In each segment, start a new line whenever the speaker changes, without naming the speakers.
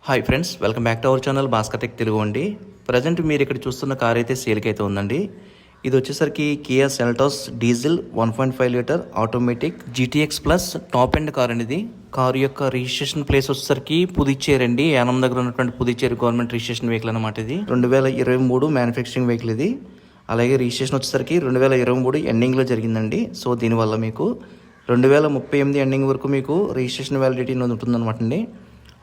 Hi friends, welcome back to our channel Bhaskar tech Telugu అండి. Present మీరు ఇక్కడ చూస్తున్న కార్ అయితే సేల్కి అయితే ఉందండి. ఇది వచ్చేసరికి Kia Seltos diesel 1.5 litre automatic GTX plus top end car అనేది. కారు యొక్క రిజిస్ట్రేషన్ ప్లేస్ వచ్చేసరికి పుదుచ్చేరి అండి. యానం దగ్గర ఉన్నటువంటి పుదుచ్చేరి గవర్నమెంట్ రిజిస్ట్రేషన్ వెహికల్ అనమాట. ఇది 2023 మ్యానుఫ్యాక్చరింగ్ వెహికల్ ఇది. అలాగే రిజిస్ట్రేషన్ వచ్చేసరికి 2023 ఎండింగ్లో జరిగిందండి. సో దీనివల్ల మీకు 2038 ఎండింగ్ వరకు మీకు రిజిస్ట్రేషన్ వ్యాలిడిటీ ఉంటుందన్నమాట అండి.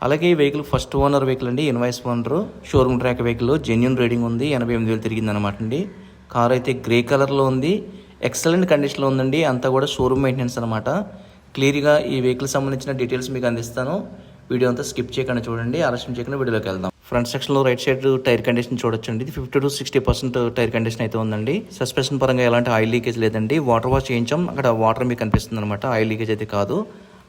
అలాగే ఈ వెహికల్ ఫస్ట్ ఓనర్ వెహికల్ అండి, invoice owner, showroom track vehicle, genuine rating ఉంది, 88,000 తిరిగింది అనమాట అండి. కార్ అయితే గ్రే కలర్లో ఉంది, ఎక్సలెంట్ కండిషన్లో ఉందండి. అంతా కూడా షోరూమ్ మెయింటెనెన్స్ అనమాట. క్లియర్గా ఈ వెహికల్ సంబంధించిన డీటెయిల్స్ మీకు అందిస్తాను. వీడియో అంతా స్కిప్ చేయకుండా చూడండి, ఆలస్యం చేయకుండా వీడియోలోకి వెళ్దాం. ఫ్రంట్ సెక్షన్లో రైట్ సైడ్ టైర్ కండిషన్ చూడొచ్చండి. ఇది 50 to 60% టైర్ కండిషన్ అయితే ఉందండి. సస్పెన్షన్ పరంగా ఎలాంటి ఆయిల్ లీకేజ్ లేదండి. వాటర్ వాష్ చేయించాం, అక్కడ వాటర్ మీకు కనిపిస్తుంది అనమాట, ఆయిల్ లీకేజ్ అయితే కాదు.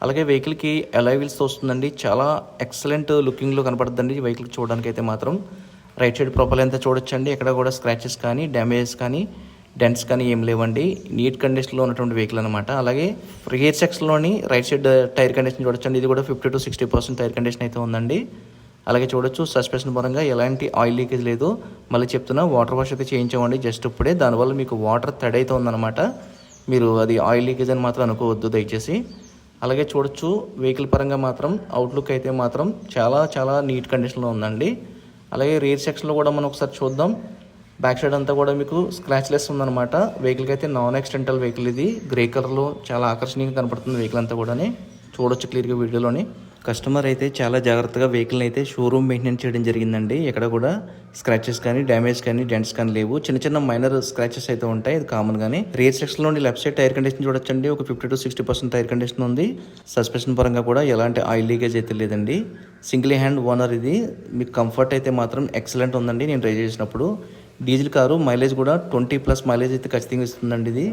అలాగే వెహికల్కి అలాయ్ వీల్స్తో వస్తుందండి. చాలా ఎక్సలెంట్ లుకింగ్లో కనపడుతుందండి ఈ వెహికల్ చూడడానికి అయితే మాత్రం. రైట్ సైడ్ ప్రొఫైల్ అంతా చూడొచ్చండి. ఎక్కడ కూడా స్క్రాచెస్ కానీ డ్యామేజెస్ కానీ డెంట్స్ కానీ ఏం లేవండి. నీట్ కండిషన్లో ఉన్నటువంటి వెహికల్ అనమాట. అలాగే రియర్ సెక్షన్లోని రైట్ సైడ్ టైర్ కండిషన్ చూడొచ్చండి. ఇది కూడా 50 to 60% టైర్ కండిషన్ అయితే ఉందండి. అలాగే చూడొచ్చు సస్పెన్షన్ పరంగా ఎలాంటి ఆయిల్ లీకేజ్ లేదు. మళ్ళీ చెప్తున్నా, వాటర్ వాష్ అయితే చేయించామండి జస్ట్ ఇప్పుడే. దానివల్ల మీకు వాటర్ తడి అయితే ఉందన్నమాట. మీరు అది ఆయిల్ లీకేజ్ అని మాత్రం అనుకోవద్దు దయచేసి. అలాగే చూడొచ్చు వెహికల్ పరంగా మాత్రం అవుట్లుక్ అయితే మాత్రం చాలా చాలా నీట్ కండిషన్లో ఉందండి. అలాగే రియర్ సెక్షన్లో కూడా మనం ఒకసారి చూద్దాం. బ్యాక్ సైడ్ అంతా కూడా మీకు స్క్రాచ్లెస్ ఉందన్నమాట. వెహికల్కి అయితే నాన్ యాక్సిడెంటల్ వెహికల్ ఇది. గ్రే కలర్లో చాలా ఆకర్షణీయంగా కనపడుతుంది వెహికల్ అంతా కూడా. చూడొచ్చు క్లియర్గా వీడియోలోని. కస్టమర్ అయితే చాలా జాగ్రత్తగా వెహికల్ని అయితే షోరూమ్ మెయింటెనెన్స్ చేయడం జరిగిందండి. ఎక్కడ కూడా స్క్రాచెస్ కానీ డ్యామేజ్ కానీ డెంట్స్ కానీ లేవు. చిన్న చిన్న మైనర్ స్క్రాచెస్ అయితే ఉంటాయి, ఇది కామన్ గానీ. రియర్ సెక్షన్ లోని లెఫ్ట్ సైడ్ టైర్ కండిషన్ చూడొచ్చండి. ఒక 50 to 60% టైర్ కండిషన్ ఉంది. సస్పెన్షన్ పరంగా కూడా ఎలాంటి ఆయిల్ లీకేజ్ అయితే లేదండి. సింగిల్ హ్యాండ్ ఓనర్ ఇది. మీకు కంఫర్ట్ అయితే మాత్రం ఎక్సలెంట్ ఉందండి నేను డ్రైవ్ చేసినప్పుడు. డీజిల్ కారు, మైలేజ్ కూడా 20+ మైలేజ్ అయితే ఖచ్చితంగా ఇస్తుందండి. ఇది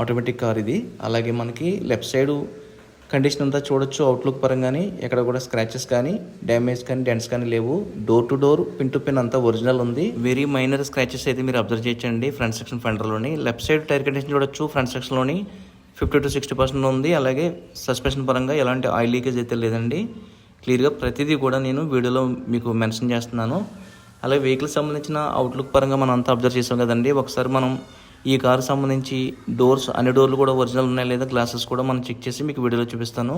ఆటోమేటిక్ కార్ ఇది. అలాగే మనకి లెఫ్ట్ సైడ్ కండిషన్ అంతా చూడొచ్చు అవుట్లుక్ పరంగానే. ఎక్కడ కూడా స్క్రాచెస్ కానీ డ్యామేజ్ కానీ డెంట్స్ కానీ లేవు. Door to door, pin to pin అంతా ఒరిజినల్ ఉంది. వెరీ మైనర్ స్క్రాచెస్ అయితే మీరు అబ్జర్వ్ చేయొచ్చండి ఫ్రంట్ సెక్షన్ ఫెండర్లోని. లెఫ్ట్ సైడ్ టైర్ కండిషన్ చూడొచ్చు. ఫ్రంట్ సెక్షన్లోని 50 to 60% ఉంది. అలాగే సస్పెన్షన్ పరంగా ఎలాంటి ఆయిల్ లీకేజ్ అయితే లేదండి. క్లియర్గా ప్రతిదీ కూడా నేను వీడియోలో మీకు మెన్షన్ చేస్తున్నాను. అలాగే వెహికల్ సంబంధించిన అవుట్లుక్ పరంగా మనం అంతా అబ్జర్వ్ చేసాం కదండి. ఒకసారి మనం ఈ కారు సంబంధించి డోర్స్, అన్ని డోర్లు కూడా ఒరిజినల్ ఉన్నాయి లేదా గ్లాసెస్ కూడా మనం చెక్ చేసి మీకు వీడియోలో చూపిస్తాను.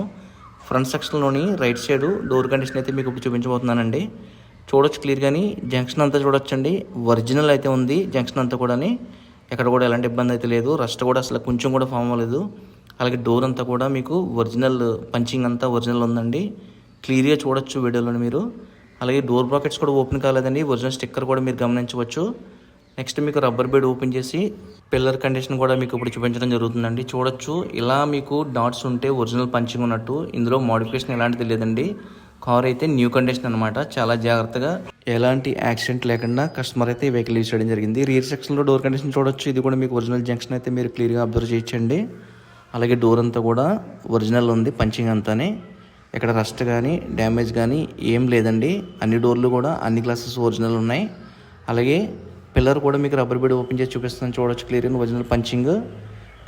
ఫ్రంట్ సెక్షన్లోని రైట్ సైడ్ డోర్ కండిషన్ అయితే మీకు ఇప్పుడు చూపించబోతున్నానండి. చూడొచ్చు క్లియర్గాని. జంక్షన్ అంతా చూడొచ్చండి, ఒరిజినల్ అయితే ఉంది జంక్షన్ అంతా కూడా. ఎక్కడ కూడా ఎలాంటి ఇబ్బంది అయితే లేదు. రస్ట్ కూడా అసలు కొంచెం కూడా ఫామ్ అవ్వలేదు. అలాగే డోర్ అంతా కూడా మీకు ఒరిజినల్ పంచింగ్ అంతా ఒరిజినల్ ఉందండి. క్లియర్గా చూడొచ్చు వీడియోలో మీరు. అలాగే డోర్ బ్రాకెట్స్ కూడా ఓపెన్ కాలేదండి. ఒరిజినల్ స్టిక్కర్ కూడా మీరు గమనించవచ్చు. నెక్స్ట్ మీకు రబ్బర్ బెడ్ ఓపెన్ చేసి పిల్లర్ కండిషన్ కూడా మీకు ఇప్పుడు చూపించడం జరుగుతుందండి. చూడొచ్చు ఇలా మీకు డాట్స్ ఉంటే ఒరిజినల్ పంచింగ్ ఉన్నట్టు. ఇందులో మోడిఫికేషన్ ఎలాంటిది లేదండి. కార్ అయితే న్యూ కండిషన్ అనమాట. చాలా జాగ్రత్తగా ఎలాంటి యాక్సిడెంట్ లేకుండా కస్టమర్ అయితే వెహికల్ యూజ్ చేయడం జరిగింది. రియర్ సెక్షన్లో డోర్ కండిషన్ చూడొచ్చు. ఇది కూడా మీకు ఒరిజినల్ జంక్షన్ అయితే మీరు క్లియర్గా అబ్జర్వ్ చేయొచ్చండి. అలాగే డోర్ అంతా కూడా ఒరిజినల్ ఉంది పంచింగ్ అంతానే. ఎక్కడ రస్ట్ కానీ డ్యామేజ్ కానీ ఏం లేదండి. అన్ని డోర్లు కూడా అన్ని గ్లాసెస్ ఒరిజినల్ ఉన్నాయి. అలాగే పిల్లర్ కూడా మీకు రబ్బర్ బెడ్ ఓపెన్ చేసి చూపిస్తాను. చూడొచ్చు క్లియర్గా ఒరిజినల్ పంచింగ్.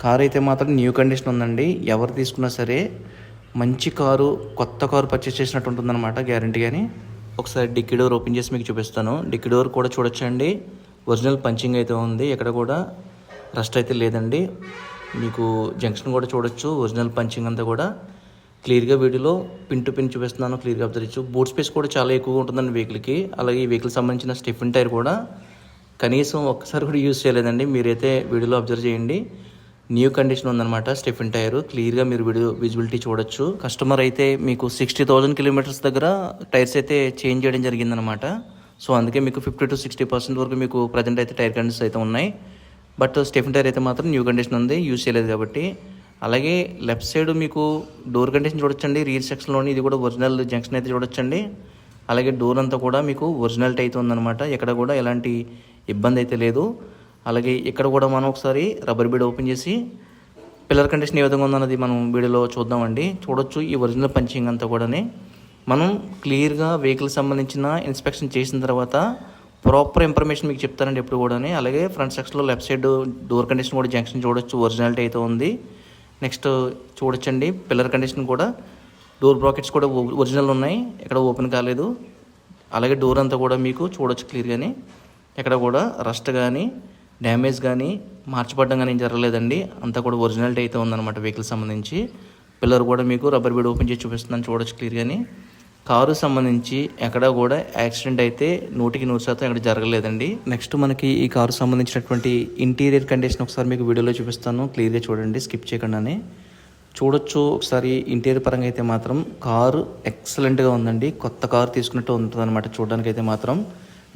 కార్ అయితే మాత్రం న్యూ కండిషన్ ఉందండి. ఎవరు తీసుకున్నా సరే మంచి కారు, కొత్త కారు పర్చేస్ చేసినట్టు ఉంటుందన్నమాట గ్యారంటీ. కానీ ఒకసారి డిక్కీ డోర్ ఓపెన్ చేసి మీకు చూపిస్తాను. డిక్కీ డోర్ కూడా చూడొచ్చండి, ఒరిజినల్ పంచింగ్ అయితే ఉంది. ఎక్కడ కూడా రస్ట్ అయితే లేదండి. మీకు జంక్షన్ కూడా చూడొచ్చు, ఒరిజినల్ పంచింగ్ అంతా కూడా క్లియర్గా వీడియోలో పిన్ టు పిన్ చూపిస్తున్నాను. క్లియర్గా అబ్జర్వ్ చేయొచ్చు. బూట్ స్పేస్ కూడా చాలా ఎక్కువగా ఉంటుందండి వెహికల్కి. అలాగే ఈ వెహికల్ సంబంధించిన స్టెఫిన్ టైర్ కూడా కనీసం ఒక్కసారి కూడా యూజ్ చేయలేదండి. మీరైతే వీడియోలో అబ్జర్వ్ చేయండి. న్యూ కండిషన్ ఉందన్నమాట స్టెఫిన్ టైర్. క్లియర్గా మీరు వీడియో విజిబిలిటీ చూడొచ్చు. కస్టమర్ అయితే మీకు 60,000 కిలోమీటర్స్ దగ్గర టైర్స్ అయితే చేంజ్ చేయడం జరిగిందనమాట. సో అందుకే మీకు 50 to 60% వరకు మీకు ప్రజెంట్ అయితే టైర్ కండిషన్స్ అయితే ఉన్నాయి. బట్ స్టెఫిన్ టైర్ అయితే మాత్రం న్యూ కండిషన్ ఉంది, యూజ్ చేయలేదు కాబట్టి. అలాగే లెఫ్ట్ సైడ్ మీకు డోర్ కండిషన్ చూడొచ్చండి. రియర్ సెక్షన్లోని ఇది కూడా ఒరిజినల్ జంక్షన్ అయితే చూడొచ్చండి. అలాగే డోర్ అంతా కూడా మీకు ఒరిజినల్ అయితే ఉందన్నమాట. ఎక్కడ కూడా ఎలాంటి ఇబ్బంది అయితే లేదు. అలాగే ఇక్కడ కూడా మనం ఒకసారి రబ్బర్ బెడ్ ఓపెన్ చేసి పిల్లర్ కండిషన్ ఏ విధంగా ఉందన్నది మనం వీడియోలో చూద్దామండి. చూడొచ్చు ఈ ఒరిజినల్ పంచింగ్ అంతా కూడా. మనం క్లియర్గా వెహికల్ సంబంధించిన ఇన్స్పెక్షన్ చేసిన తర్వాత ప్రాపర్ ఇన్ఫర్మేషన్ మీకు చెప్తానండి ఎప్పుడు కూడా. అలాగే ఫ్రంట్ సెక్షన్లో లెఫ్ట్ సైడ్ డోర్ కండిషన్ కూడా జంక్షన్ చూడొచ్చు, ఒరిజినాలిటీ అయితే ఉంది. నెక్స్ట్ చూడొచ్చండి పిల్లర్ కండిషన్ కూడా. డోర్ బ్రాకెట్స్ కూడా ఒరిజినల్ ఉన్నాయి, ఎక్కడ ఓపెన్ కాలేదు. అలాగే డోర్ అంతా కూడా మీకు చూడొచ్చు క్లియర్గాని, ఎక్కడ కూడా రస్ట్ కానీ డ్యామేజ్ కానీ మార్చబడడం కానీ ఏం జరగలేదండి. అంతా కూడా ఒరిజినాలిటీ అయితే ఉందన్నమాట వెహికల్ సంబంధించి. పిల్లర్ కూడా మీకు రబ్బర్ బీడ్ ఓపెన్ చేసి చూపిస్తున్నాను, చూడొచ్చు క్లియర్గాని. కారు సంబంధించి ఎక్కడ కూడా యాక్సిడెంట్ అయితే 100% ఎక్కడ జరగలేదండి. నెక్స్ట్ మనకి ఈ కారు సంబంధించినటువంటి ఇంటీరియర్ కండిషన్ ఒకసారి మీకు వీడియోలో చూపిస్తాను, క్లియర్గా చూడండి, స్కిప్ చేయకుండానే చూడొచ్చు. ఒకసారి ఇంటీరియర్ పరంగా అయితే మాత్రం కారు ఎక్సలెంట్గా ఉందండి. కొత్త కారు తీసుకున్నట్టు ఉంటుంది అనమాట చూడడానికి అయితే మాత్రం.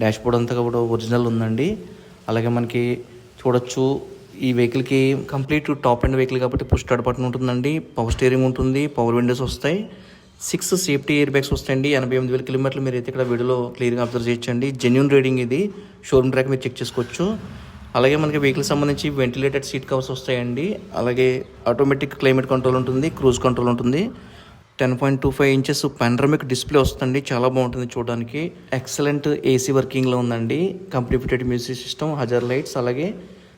డాష్ బోర్డ్ అంతా కూడా ఒరిజినల్ ఉందండి. అలాగే మనకి చూడొచ్చు ఈ వెహికల్కి కంప్లీట్ టాప్ అండ్ వెహికల్ కాబట్టి పుష్ స్టార్ట్ బటన్ ఉంటుందండి, పవర్ స్టీరింగ్ ఉంటుంది, పవర్ విండోస్ వస్తాయి, 6 సేఫ్టీ ఎయిర్ బ్యాగ్స్ వస్తాయండి. 88,000 కిలోమీటర్లు మీరు అయితే ఇక్కడ వీడియోలో క్లియర్గా అబ్జర్వ్ చేయొచ్చండి. జెన్యూన్ రీడింగ్ ఇది, షోరూమ్ ట్రాక్ మీరు చెక్ చేసుకోవచ్చు. అలాగే మనకి వెహికల్ సంబంధించి వెంటిలేటెడ్ సీట్ కవర్స్ వస్తాయండి. అలాగే ఆటోమేటిక్ క్లైమేట్ కంట్రోల్ ఉంటుంది, క్రూజ్ కంట్రోల్ ఉంటుంది. 10.25 ఇంచెస్ పానరామిక్ డిస్ప్లే వస్తుంది, చాలా బాగుంటుంది చూడడానికి. ఎక్సలెంట్ ఏసీ వర్కింగ్లో ఉందండి. Company fitted music system, hazard lights. అలాగే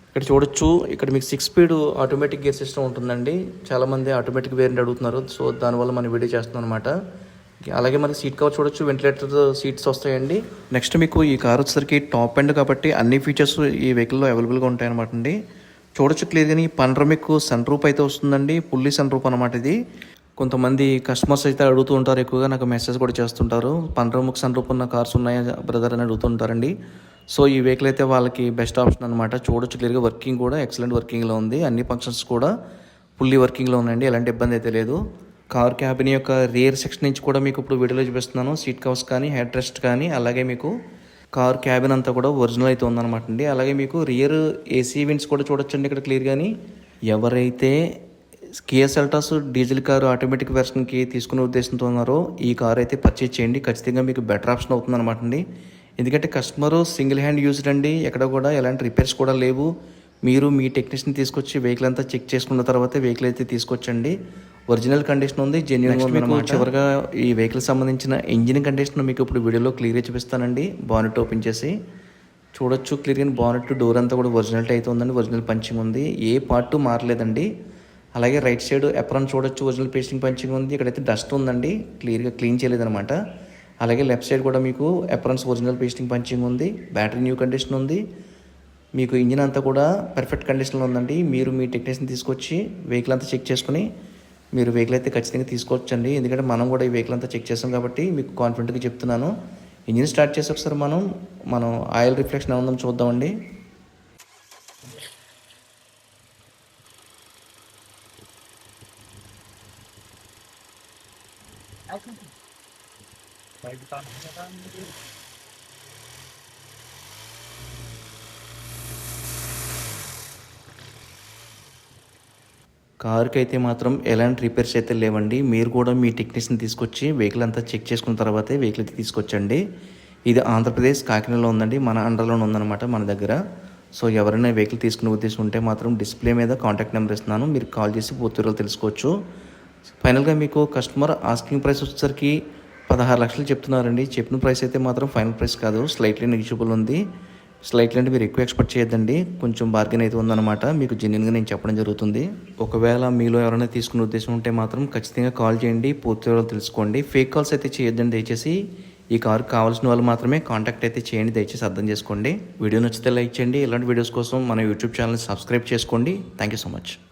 ఇక్కడ చూడొచ్చు, ఇక్కడ మీకు 6 స్పీడ్ ఆటోమేటిక్ గేర్ సిస్టమ్ ఉంటుందండి. చాలామంది ఆటోమేటిక్ వేరియంట్ అడుగుతున్నారు, సో దానివల్ల మనం వీడియో చేస్తున్నాం అనమాట. అలాగే మనకి సీట్ కవర్ చూడొచ్చు, వెంటిలేటర్ సీట్స్ వస్తాయండి. నెక్స్ట్ మీకు ఈ కార్ వచ్చేసరికి టాప్ ఎండ్ కాబట్టి అన్ని ఫీచర్స్ ఈ వెహికల్లో అవైలబుల్గా ఉంటాయి అనమాట అండి. చూడొచ్చు క్లియర్గా పానరామిక్ సన్ రూప్ అయితే వస్తుందండి, ఫుల్లీ సన్ రూప్ అనమాట ఇది. కొంతమంది కస్టమర్స్ అయితే అడుగుతూ ఉంటారు, ఎక్కువగా నాకు మెసేజ్ కూడా చేస్తుంటారు, పానరామిక్ సన్ రూప్ ఉన్న కార్స్ ఉన్నాయా బ్రదర్ అని అడుగుతుంటారండి. సో ఈ వెహికల్ అయితే వాళ్ళకి బెస్ట్ ఆప్షన్ అనమాట. చూడొచ్చు క్లియర్గా వర్కింగ్ కూడా ఎక్సలెంట్ వర్కింగ్లో ఉంది, అన్ని ఫంక్షన్స్ కూడా ఫుల్లీ వర్కింగ్లో ఉన్నాయండి, ఎలాంటి ఇబ్బంది అయితే లేదు. కార్ క్యాబిన్ యొక్క రియర్ సెక్షన్ నుంచి కూడా మీకు ఇప్పుడు వీడియోలో చూపిస్తున్నాను. సీట్ కవర్స్ కానీ, హెడ్ రెస్ట్ కానీ, అలాగే మీకు కార్ క్యాబిన్ అంతా కూడా ఒరిజినల్ అయితే ఉందన్నమాట అండి. అలాగే మీకు రియర్ ఏసీ విండ్స్ కూడా చూడొచ్చండి ఇక్కడ క్లియర్గాని. ఎవరైతే Kia Seltos diesel car automatic వెర్షన్కి తీసుకునే ఉద్దేశంతో ఉన్నారో ఈ కార్ అయితే పర్చేజ్ చేయండి, ఖచ్చితంగా మీకు బెటర్ ఆప్షన్ అవుతుంది అనమాట అండి. ఎందుకంటే కస్టమరు సింగిల్ హ్యాండ్ యూజ్డ్ అండి, ఎక్కడ కూడా ఎలాంటి రిపేర్స్ కూడా లేవు. మీరు మీ టెక్నీషియన్ తీసుకొచ్చి వెహికల్ అంతా చెక్ చేసుకున్న తర్వాత వెహికల్ అయితే తీసుకొచ్చండి. ఒరిజినల్ కండిషన్ ఉంది, జెన్యూన్ ఉంది అనమాట. చివరిగా ఈ వెహికల్ సంబంధించిన ఇంజిన్ కండిషన్ మీకు ఇప్పుడు వీడియోలో క్లియర్గా చూపిస్తానండి. బానెట్ ఓపెన్ చేసి చూడొచ్చు క్లియర్గా, బానెట్ డోర్ అంతా కూడా ఒరిజినల్ అయితే ఉందండి, ఒరిజినల్ పంచింగ్ ఉంది, ఏ పార్ట్ మారలేదండి. అలాగే రైట్ సైడ్ ఎప్రాన్ చూడొచ్చు, ఒరిజినల్ పేస్టింగ్ పంచింగ్ ఉంది. ఇక్కడైతే డస్ట్ ఉందండి, క్లియర్గా క్లీన్ చేయలేదన్నమాట. అలాగే లెఫ్ట్ సైడ్ కూడా మీకు ఎప్రాన్స్ ఒరిజినల్ పేస్టింగ్ పంచింగ్ ఉంది, బ్యాటరీ న్యూ కండిషన్ ఉంది. మీకు ఇంజిన్ అంతా కూడా పర్ఫెక్ట్ కండిషన్లో ఉందండి. మీరు మీ టెక్నీషియన్ తీసుకొచ్చి వెహికల్ అంతా చెక్ చేసుకుని మీరు వెహికల్ అయితే ఖచ్చితంగా తీసుకోవచ్చండి. ఎందుకంటే మనం కూడా ఈ వెహికల్ అంతా చెక్ చేస్తాం కాబట్టి మీకు కాన్ఫిడెంట్గా చెప్తున్నాను. ఇంజిన్ స్టార్ట్ చేసి ఒకసారి మనం ఆయిల్ రిఫ్లెక్షన్ ఏముందని చూద్దామండి. కారుకి అయితే మాత్రం ఎలాంటి రిపేర్స్ అయితే లేవండి. మీరు కూడా మీ టెక్నీషియన్ తీసుకొచ్చి వెహికల్ అంతా చెక్ చేసుకున్న తర్వాతే వెహికల్ అయితే తీసుకొచ్చండి. ఇది ఆంధ్రప్రదేశ్ కాకినాడలో ఉందండి, మన అండర్లోనే ఉందన్నమాట మన దగ్గర. సో ఎవరైనా వెహికల్ తీసుకునే ఉద్దేశం ఉంటే మాత్రం డిస్ప్లే మీద కాంటాక్ట్ నెంబర్ ఇస్తున్నాను, మీరు కాల్ చేసి పూర్తి వివరాలు తెలుసుకోవచ్చు. ఫైనల్గా మీకు కస్టమర్ ఆస్కింగ్ ప్రైస్ వచ్చేసరికి 16 లక్షలు చెప్తున్నారండి. చెప్పిన ప్రైస్ అయితే మాత్రం ఫైనల్ ప్రైస్ కాదు, స్లైట్లీ నెగిజిబుల్ ఉంది. స్లైట్లీ అంటే మీరు ఎక్కువ ఎక్స్పెక్ట్ చేయొద్దండి, కొంచెం బార్గెన్ అయితే ఉందన్నమాట. మీకు జెన్యూన్గా నేను చెప్పడం జరుగుతుంది. ఒకవేళ మీలో ఎవరైనా తీసుకునే ఉద్దేశం ఉంటే మాత్రం ఖచ్చితంగా కాల్ చేయండి, పూర్తి వివరాలు తెలుసుకోండి. ఫేక్ కాల్స్ అయితే చేయొద్దండి దయచేసి. ఈ కారు కావాల్సిన వాళ్ళు మాత్రమే కాంటాక్ట్ అయితే చేయండి, దయచేసి అర్థం చేసుకోండి. వీడియో నచ్చితే లైక్ చేయండి. ఇలాంటి వీడియోస్ కోసం మన యూట్యూబ్ ఛానల్ సబ్స్క్రైబ్ చేసుకోండి. Thank you so much.